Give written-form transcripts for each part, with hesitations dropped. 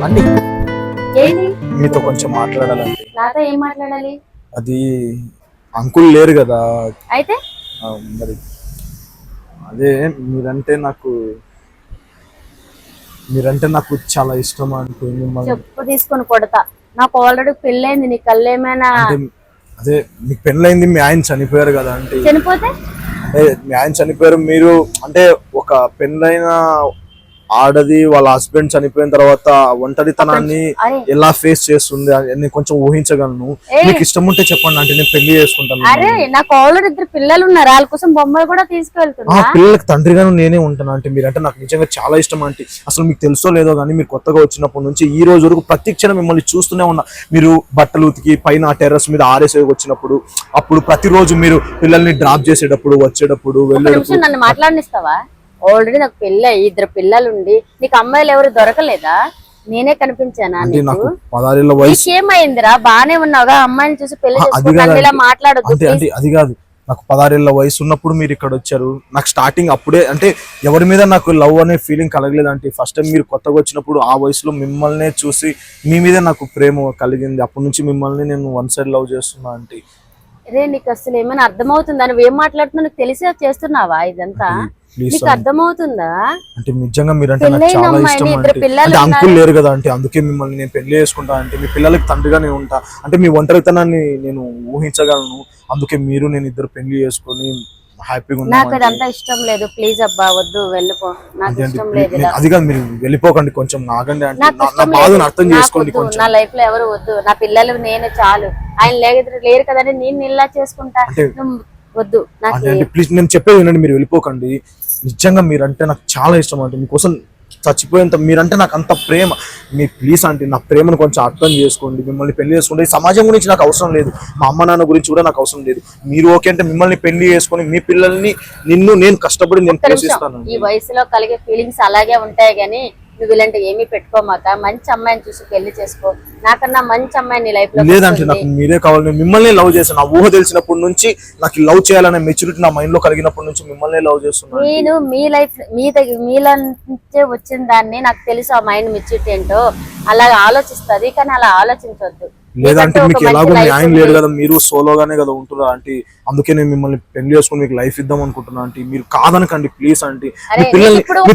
అండి ఏంటి మీతో కొంచెం మాట్లాడాలండి. నాతో ఏం మాట్లాడాలి? అది అంకుల్ లేరు కదా. అయితే మరి అదే మీరంటే నాకు చాలా ఇష్టం అంటే మిమ్మల్ని. చెప్పు తీసుకొని కొడతా. నాకు ఆల్రెడీ పెళ్ళైంది. నీ కళ్ళు ఏమైనా? అంటే అదే మీకు పెళ్ళైంది, మీ ఆయన చనిపోయారు కదా అంటే. చనిపోతే అంటే మీ ఆయన చనిపోయారు, మీరు అంటే ఒక పెళ్ళైన ఆడది వాళ్ళ హస్బెండ్ చనిపోయిన తర్వాత ఒంటరితనాన్ని ఎలా ఫేస్ చేస్తుంది నేను కొంచెం ఊహించగలను. మీకు ఇష్టం ఉంటే చెప్పండి అంటే నేను పెళ్లి చేసుకుంటాను. అరే నాకు ఆల్రెడీ 2 పిల్లలు ఉన్నారు. వాళ్ళ కోసం బొమ్మలు కూడా తీసుకెళ్తున్నా. పిల్లలకి తండ్రిగాను నేనే ఉంటాను అంటే. మీరంటే నాకు నిజంగా చాలా ఇష్టం అంటే. అసలు మీకు తెలుసో లేదో కానీ మీరు కొత్తగా వచ్చినప్పటి నుంచి ఈ రోజు వరకు ప్రతి క్షణం మిమ్మల్ని చూస్తూనే ఉన్నా. మీరు బట్టలు ఉతికి పైన టెర్రస్ మీద ఆరేసే వచ్చినప్పుడు, అప్పుడు ప్రతిరోజు మీరు పిల్లల్ని డ్రాప్ చేసేటప్పుడు, వచ్చేటప్పుడు, వెళ్ళేటప్పుడు. నన్ను మాట్లాడనిస్తావా? ఆల్రెడీ నాకు పెళ్ళి 2 పిల్లలు ఉండి నీకు అమ్మాయిలు ఎవరు దొరకలేదా? నేనే కనిపించానా? నాకు 16 ఏళ్ల వయసు. ఏమైందిరా? బానే ఉన్నావుగా? అమ్మాయిని చూసి పెళ్లి చేసుకోవడానికి ఇలా మాట్లాడొద్దు. అది కాదు, నాకు 16 ఏళ్ల వయసు ఉన్నప్పుడు మీరు ఇక్కడ వచ్చారు. నాకు స్టార్టింగ్ అప్పుడే అంటే ఎవరి మీద నాకు లవ్ అనే ఫీలింగ్ కలగలేదు అంటే. ఫస్ట్ టైం మీరు కొత్తగా వచ్చినప్పుడు ఆ వయసులో మిమ్మల్ని చూసి మీ మీద నాకు ప్రేమ కలిగింది. అప్పటి నుంచి మిమ్మల్ని నేను 1 సైడ్ లవ్ చేస్తున్నా అంటే. రే నీకు అసలు ఏమైనా అర్థమవుతుందా? నువ్వేం మాట్లాడుతున్నావు? నీకు తెలిసే చేస్తున్నావా ఇదంతా? నీకు అర్థమవుతుందా? అంటే నిజంగా మీరంటే నాకు చాలా ఇష్టం అంటే. అంకుల్ లేరు కదా అంటే, అందుకే మిమ్మల్ని నేను పెళ్లి చేసుకుంటా అంటే. మీ పిల్లలకి తండ్రిగా నేను ఉంటా అంటే. మీ ఒంటరితనాన్ని నేను ఊహించగలను. అందుకే మీరు నేను ఇద్దరు పెళ్లి చేసుకొని హ్యాపీగా ఉన్నా. నాకు అదంతా ఇష్టం లేదు. ప్లీజ్ అబ్బా వద్దు, వెళ్ళిపో. నాకు ఇష్టం లేదు. అది కాదు, మీరు వెళ్ళిపోకండి, కొంచెం నాగండి అంటే. నా బాధను అర్థం చేసుకోండి కొంచెం. నా లైఫ్ లో ఎవరు వద్దు. నా పిల్లలు నేను చాలు. ఆయన లేరు కదండి, నేను ఇలా చేసుకుంటా. వద్దు నాకు. ప్లీజ్ నేను చెప్పేది వినండి, మీరు వెళ్ళిపోకండి. నిజంగా మీరంటే నాకు చాలా ఇష్టం అంటే. మీకోసం చచ్చిపోయేంత మీరంటే నాకు అంత ప్రేమ. మీ ప్లీజ్ అంటే నా ప్రేమను కొంచెం అర్థం చేసుకోండి. మిమ్మల్ని పెళ్లి చేసుకుంటే ఈ సమాజం గురించి నాకు అవసరం లేదు. మా అమ్మ నాన్న గురించి కూడా నాకు అవసరం లేదు. మీరు ఓకే అంటే మిమ్మల్ని పెళ్లి చేసుకొని మీ పిల్లల్ని నేను కష్టపడి నేను పోషిస్తాను. ఈ వయసులో కలిగే ఫీలింగ్స్ అలాగే ఉంటాయి గానీ నువ్వు ఇలాంటి ఏమీ పెట్టుకోమాక. మంచి అమ్మాయిని చూసి పెళ్లి చేసుకో. నాకన్నా మంచి అమ్మాయి నీ లైఫ్ లో లేదంటే నాకు మీరే కావాలి. నేను మిమ్మల్ని లవ్ చేశాను. నా ఊహ తెలిసినప్పటి నుంచి నాకు లవ్ చేయాలనే మెచ్యూరిటీ నా మైండ్ లో కలిగినప్పటి నుంచి మిమ్మల్ని లవ్ చేస్తున్నాను. నేను మీ లైఫ్ మీలో నుంచే వచ్చిన దాన్ని నాకు తెలుసు. ఆ మైండ్ మెచ్యూరిటీ ఏంటో అలా ఆలోచిస్తుంది, కానీ అలా ఆలోచించొద్దు. లేదంటే మీకు ఎలాగో మీ ఆయన లేడు కదా, మీరు సోలోగానే కదా ఉంటున్నారు అంటే. అందుకే నేను మిమ్మల్ని పెళ్లి చేసుకుని మీకు లైఫ్ ఇద్దాం అనుకుంటున్నా అంటే. మీరు కాదనకండి ప్లీజ్ అంటే. మీ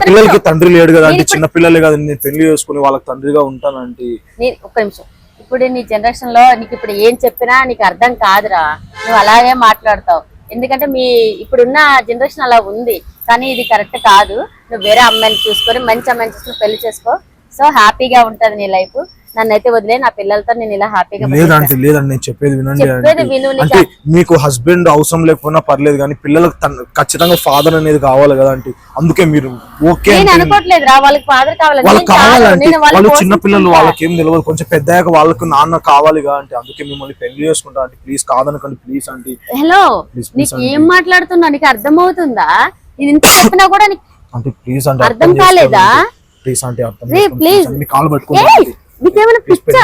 పిల్లలకి తండ్రి లేడు కదా అంటే, చిన్న పిల్లలే కదా. నేను పెళ్లి చేసుకుని వాళ్ళకి తండ్రిగా ఉంటానంటే. ఒక్క నిమిషం. ఇప్పుడు నీ జనరేషన్ లో నీకు ఇప్పుడు ఏం చెప్పినా నీకు అర్థం కాదురా. నువ్వు అలాగే మాట్లాడతావు. ఎందుకంటే మీ ఇప్పుడున్న జనరేషన్ అలా ఉంది, కానీ ఇది కరెక్ట్ కాదు. నువ్వు వేరే అమ్మాయిని చూసుకొని మంచి అమ్మాయిని చూసుకొని పెళ్లి చేసుకో. సో హ్యాపీగా ఉంటది నీ లైఫ్. నన్నైతే వదిలే. నా పిల్లలతో నేను ఇలా హ్యాపీగా. లేదంటే నేను చెప్పేది వినండి అంటే. మీకు హస్బెండ్ అవసరం లేకపోయినా పర్లేదు, కానీ పిల్లలకు ఖచ్చితంగా ఫాదర్ అనేది కావాలి కదా అంటే. అందుకే మీరు ఓకే అనుకోవట్లేదు రా. వాళ్ళకి ఫాదర్ కావాలంటే. వాళ్ళు చిన్న పిల్లలు, వాళ్ళకి ఏం తెలియదు. కొంచెం పెద్దయ్యాక వాళ్ళకు నాన్న కావాలిగా అంటే. అందుకే మిమ్మల్ని పెళ్లి చేసుకుంటా అంటే. ప్లీజ్ కాదనకండి ప్లీజ్ అంటే. హలో, నీకు ఏం మాట్లాడుతున్నా నీకు అర్థమవుతుందా? నేను ఇంత చెప్పినా కూడా అంటే ప్లీజ్ అంటే అర్థం కాలేదా? ప్లీజ్ అంటే అర్థం ప్లీజ్ మీ కాలు పట్టుకోండి. నీకేమైనా పిచ్చా?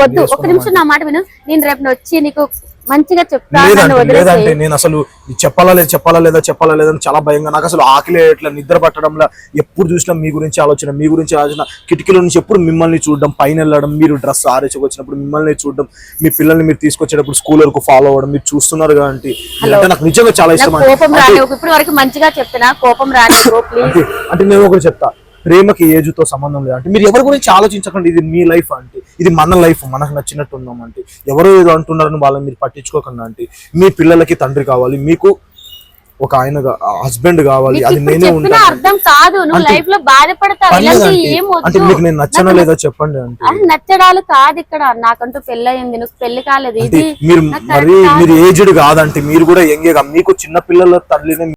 వద్దు, ఒక్క నిమిషం నా మాట విను. నేను రేపు వచ్చి నీకు మంచిగా చెప్తాను. లేదంటే నేను అసలు చెప్పాలా లేదా అని చాలా భయంగా. నాకు అసలు ఆకలి ఇట్లా నిద్ర పట్టడంలో ఎప్పుడు చూసినా మీ గురించి ఆలోచన. కిటికీల నుంచి ఎప్పుడు మిమ్మల్ని చూడడం, పైన వెళ్ళడం, మీరు డ్రెస్ ఆరేసుకు వచ్చినప్పుడు మిమ్మల్ని చూడడం, మీ పిల్లల్ని మీరు తీసుకొచ్చేటప్పుడు స్కూల్ వరకు ఫాలో అవ్వడం మీరు చూస్తున్నారు కాబట్టి నాకు నిజంగా చాలా ఇష్టం. కోపం రాని ఇప్పుడు వరకు మంచిగా చెప్తున్నా, కోపం రాని అంటే నేను ఒకటి చెప్తా. ప్రేమకి ఏజ్ తో సంబంధం లేదు అంటే. మీరు ఎవరి గురించి ఆలోచించకండి. ఇది మీ లైఫ్ అంటే. ఇది మన లైఫ్, మనకు నచ్చినట్టు ఉందాం అంటే. ఎవరో ఏదో అంటున్నారని వాళ్ళని మీరు పట్టించుకోకుండా అంటే. మీ పిల్లలకి తండ్రి కావాలి, మీకు ఒక ఆయన హస్బెండ్ కావాలి. అది నేనే ఉంటాను. అర్థం కాదు. నువ్వు లైఫ్ లో బాధపడతావు అంటే. మీకు నేను నచ్చనా లేదా చెప్పండి అంటే. నచ్చడాలు కాదు ఇక్కడ. నాకంటూ పెళ్లి అయింది, నువ్వు పెళ్లి కాలేదు. మీరు ఏజ్డ్ కాదంటే. మీరు కూడా యంగే. మీకు చిన్న పిల్లల తల్లిని